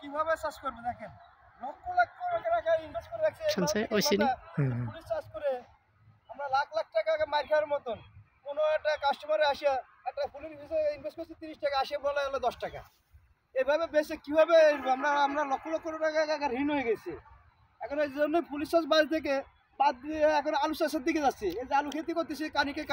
কিভাবে চাষ করবে দেখেন, লক্ষ লক্ষ টাকা ইনভেস্ট করে রাখছে পুলিশ চাষ করে আমরা লাখ লাখ টাকা মার খাওয়ার মতন। কোনো একটা কাস্টমারে আসে একটা পুলিশ ইনভেস্ট করছে 30 টাকা, আসে বলে হলো 10 টাকা। এভাবে বেশি কিভাবে আমরা আমরা লক্ষ লক্ষ টাকা ঋণ হয়ে গেছে। এখন এই জন্য পুলিশ চাষ বাড়ি থেকে বাদ দিয়ে এখন আলু চাষের দিকে যাচ্ছে। এই যে আলু খেতি করতেছি কানিকে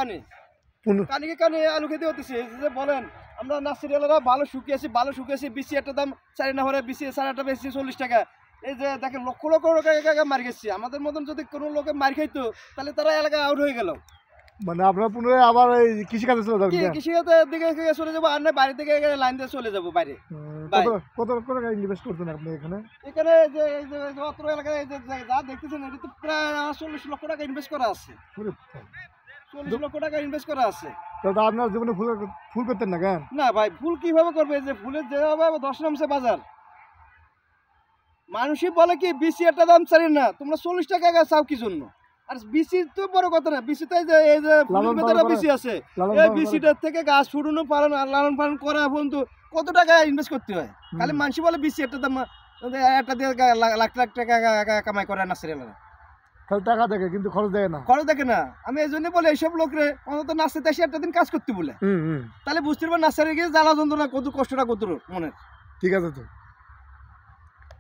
কানে আলু খেতে হতেছে। যে বলেন আমরা নার্সারিওয়ালারা ভালো শুকিয়েছি বিসি একটা দাম 4 না হলে বিসি 4টা বেশি 40 টাকা। এই যে দেখেন লক্ষ লক্ষ টাকা মার গেছি। আমাদের মতন যদি কোনো লোকে মার খাইতো তাহলে তারা এলাকা আউট হয়ে গেল। মানে আপনারা পুনরায় আবার এই কৃষিকাজে চলে যাবেন? কৃষিকাজের দিকে চলে যাবো, আর না বাড়ি থেকে লাইন দিয়ে চলে যাবো বাইরে। কত টাকা ইনভেস্ট করছেন আপনি এখানে? এখানে যে অত্র এলাকায় যা দেখতেছেন এটা তো প্রায় 40 লক্ষ টাকা ইনভেস্ট করা আছে। 40 লক্ষ টাকা ইনভেস্ট করা আছে। দাদা আপনার জীবনে ফুল করতেন না কেন? না ভাই, ফুল কিভাবে করবে? যে ফুলের যেভাবে 10 নামছে বাজার, মানুষই বলে কি বিসি একটা দাম চাই না, তোমরা 40 টাকা চাও কি জন্য? আর বিসি তো বড় কথা না, বিসিতে এই যে ফুলের ভেতরে বিসি আছে, এই বিসিটার থেকে গাছ ফুটানো পালন আর লালন পালন করা পর্যন্ত কত টাকা ইনভেস্ট করতে হয়। খালি মানুষই বলে বিসি একটা দাম, একটা দিয়ে লাখ লাখ টাকা কামাই করে নার্সারিওয়ালারা। টাকা দেখে কিন্তু খরচ দেখে না। আমি এই জন্য বলি এইসব লোকরে অন্তত নার্সারিতে এসে একটা দিন কাজ করতে বলে, তাহলে বুঝতে পারবে নার্সারি গিয়ে জ্বালা যন্ত্রণা কত কষ্টটা কত মনে। ঠিক আছে তো।